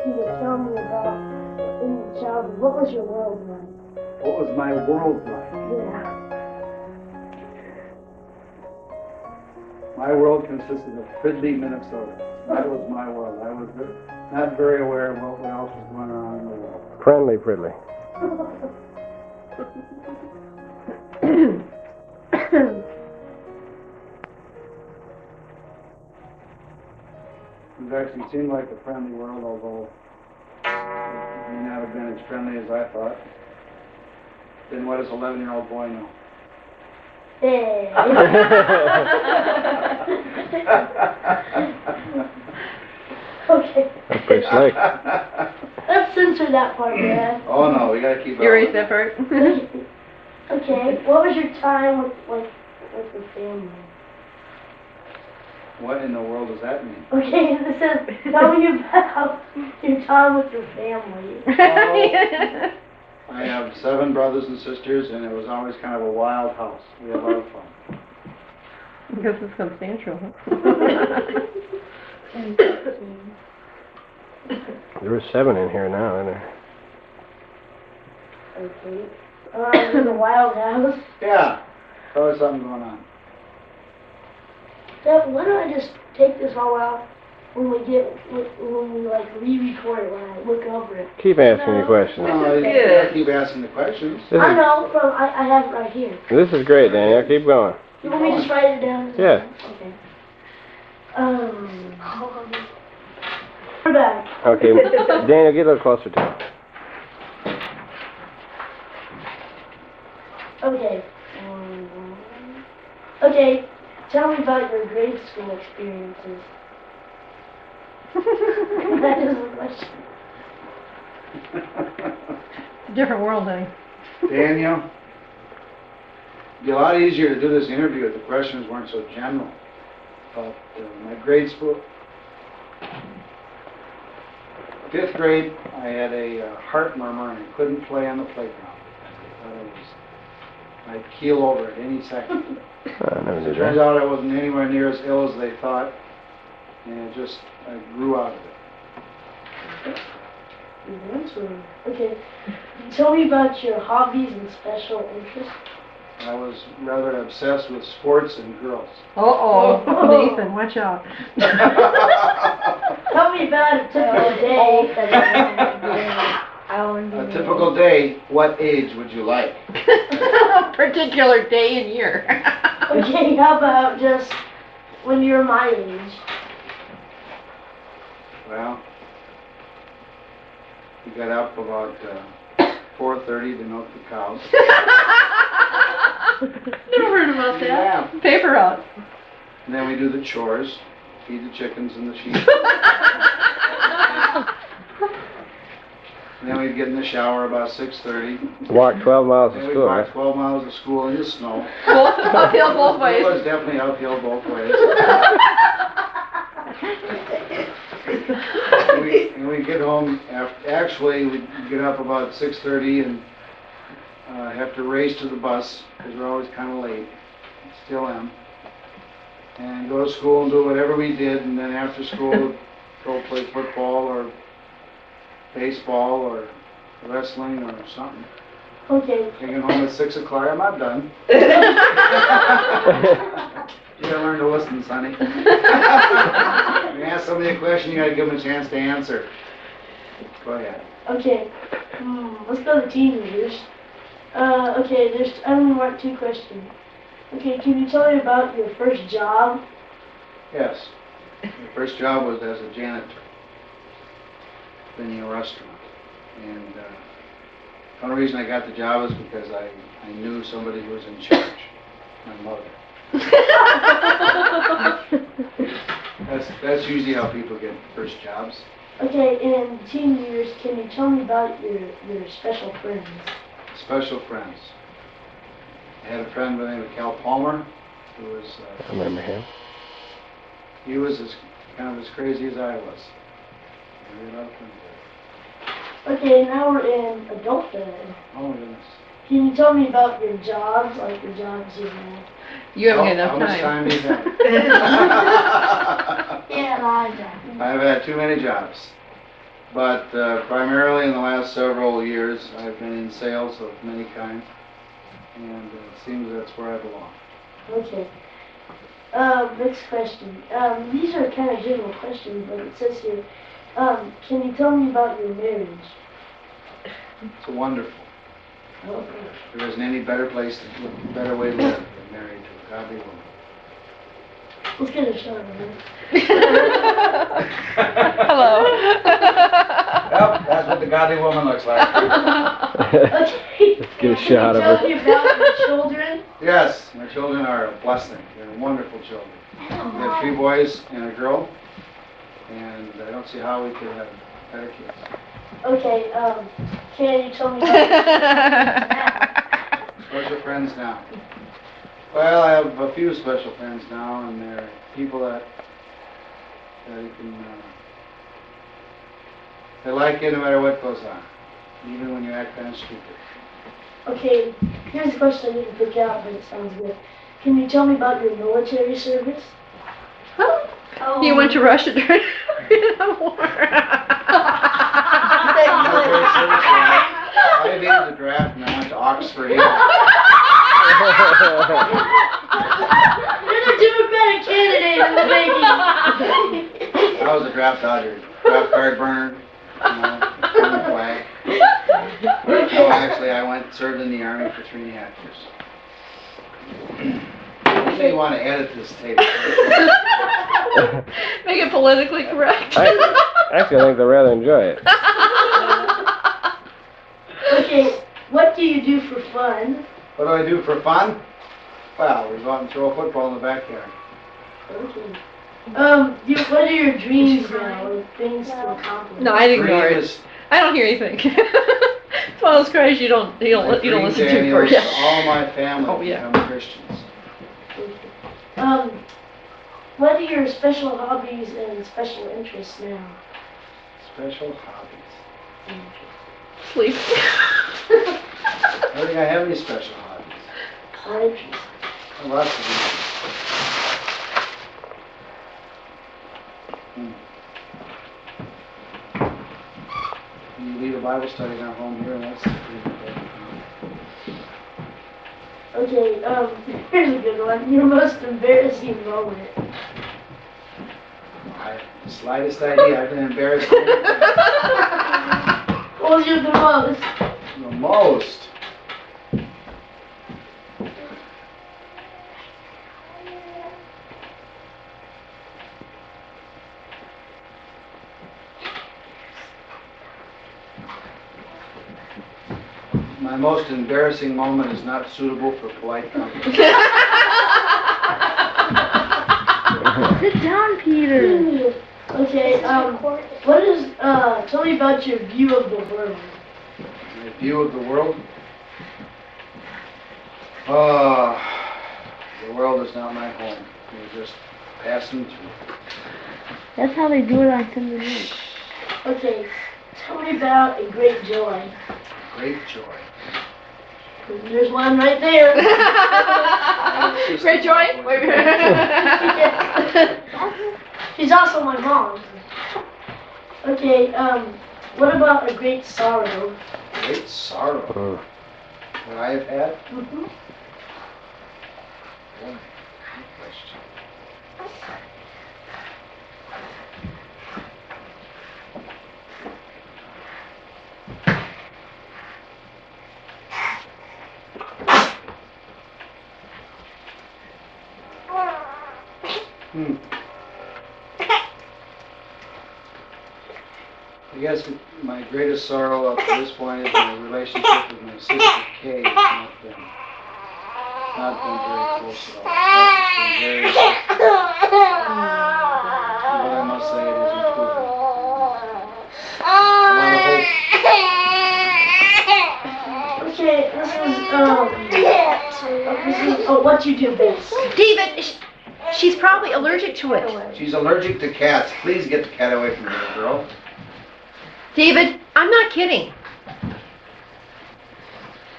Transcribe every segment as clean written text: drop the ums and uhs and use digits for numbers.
Can you tell me about in your childhood? What was your world like? What was my world like? Yeah. My world consisted of Fridley, Minnesota. That was my world. I was not very aware of what else was going on in the world. Friendly Fridley. It actually seemed like a friendly world, although it may not have been as friendly as I thought. Then what does an 11-year-old boy know? Hey. Okay. That's pretty slick. Let's censor that part, Dad. Oh no, we gotta keep it. You erase that part? Okay. What was your time with the family? What in the world does that mean? Okay, this says tell me about your time with your family. I have 7 brothers and sisters, and it was always kind of a wild house. We had a lot of fun. Because it's substantial. There were 7 in here now, isn't there? Okay. In the wild house. Yeah, always something going on. Dad, why don't I just take this all out when we like re-record it when I look over it? Keep asking your questions. No, you gotta keep asking the questions. I know, but I have it right here. This is great, Daniel. Keep going. You want me to just write it down? Yeah. Okay. We're back. Okay, Daniel, get a little closer to it. Okay. Okay. Tell me about your grade school experiences. That is the question. It's a different world, honey. Daniel, it'd be a lot easier to do this interview if the questions weren't so general. But my grade school, 5th grade, I had a heart murmur and I couldn't play on the playground. I thought I'd keel over at any second. I never It did turns that. out I wasn't anywhere near as ill as they thought, and I grew out of it. Okay. Tell me about your hobbies and special interests. I was rather obsessed with sports and girls. Uh-oh. Nathan, watch out. Tell me about a typical day. A typical day, what age would you like? Particular day and year. Okay, how about just when you were my age? Well, we got up about 4:30 to milk the cows. Never heard about that. Yeah. Paper route. And then we do the chores, feed the chickens and the sheep. And then we'd get in the shower about 6:30. Walk 12 miles to Then we'd school, walk right? 12 miles to school in the snow. Uphill both It ways. was definitely uphill both ways. And we get home, actually we'd get up about 6:30 and have to race to the bus, because we're always kind of late, still am, and go to school and do whatever we did, and then after school go play football or baseball or wrestling or something. Okay. I get home at 6 o'clock, I'm not done. You gotta learn to listen, sonny. When you ask somebody a question, you gotta give them a chance to answer. Go ahead. Okay. Let's go to teenagers. Okay, I only want 2 questions. Okay, can you tell me about your first job? Yes. My first job was as a janitor in a restaurant. And the only reason I got the job is because I knew somebody who was in charge, my mother. That's usually how people get first jobs. Okay, in teen years, can you tell me about your special friends? Special friends. I had a friend by the name of Cal Palmer, who was, I remember him. he was kind of as crazy as I was. And we had a lot of fun together. Okay, now we're in adulthood. Oh my goodness. Can you tell me about your jobs, like the jobs you had? You haven't got How enough much time. time do you have? Yeah, I I've had too many jobs. But primarily in the last several years, I've been in sales of many kinds, and it seems that's where I belong. Okay. Next question. These are kind of general questions, but it says here, can you tell me about your marriage? It's wonderful. Okay. There isn't any better place, better way to live than married to a godly woman. Let's get a shot of it. Hello. Yep, that's what the godly woman looks like. Okay. Let's get a shot of Can her. you tell me about your children? Yes, my children are a blessing. They're wonderful children. We have 3 boys and a girl, and I don't see how we could have better kids. Okay, can you tell me about Special friends now. Well, I have a few special friends now, and they're people that you can, they like you no matter what goes on, even when you act kind of stupid. Okay, here's a question I didn't pick out, but it sounds good. Can you tell me about your military service? You went to Russia during the war. I made the draft and I went to Oxford. You're the Democratic candidate in the making. I was a draft dodger, draft card burner, you know, on the flag. No, actually, I served in the Army for 3.5 years. You may want to edit this tape. Make it politically correct. Actually, I think they'll rather enjoy it. Okay, what do you do for fun? What do I do for fun? Well, we go out and throw a football in the backyard. Okay. What are your dreams now, or things to accomplish? No, I'd ignore Dream it. is- I don't hear anything. It's one of those cries you don't my listen dream, to Daniel, for is yeah. for all my family Oh, yeah. become Christians. What are your special hobbies and special interests now? Special hobbies. Sleep. I don't think I have any special hobbies. Or interests? Lots of them. You lead a Bible study in our home here, and that's pretty important. Okay, here's a good one. Your most embarrassing moment. I have the slightest idea. I've been embarrassed many times. What was your the most? The most. My most embarrassing moment is not suitable for polite company. Sit down, Peter. Okay, what is, tell me about your view of the world. My view of the world? The world is not my home. We're just passing through. That's how they do it on Sunday night. Okay, tell me about a great joy. Great joy. There's one right there. Great joy. Wait. She's also my mom. Okay, what about a great sorrow? Great sorrow that I have had? Mm-hmm. Boy, good question. I guess my greatest sorrow up to this point is my relationship with my sister Kay has not been very close at all. It's been very, but I must say it is improving. Okay, this is what you do best. David, she's probably allergic to it. She's allergic to cats. Please get the cat away from me, little girl. David, I'm not kidding.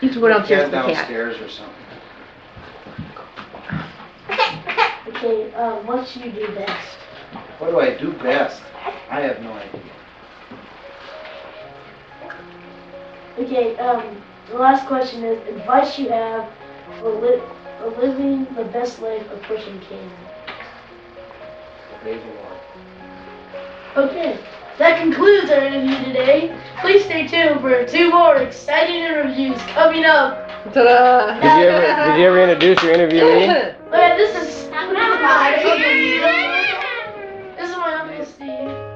You can go downstairs Cat with the cat. downstairs or something. Okay, what you do best. What do I do best? I have no idea. Okay, the last question is advice you have for living the best life a person can. Amazing one. Okay, that concludes our interview today. Please stay tuned for 2 more exciting interviews coming up. Ta-da! Did you ever introduce your interviewee? Okay, this is my Uncle Steve. This is my Uncle Steve.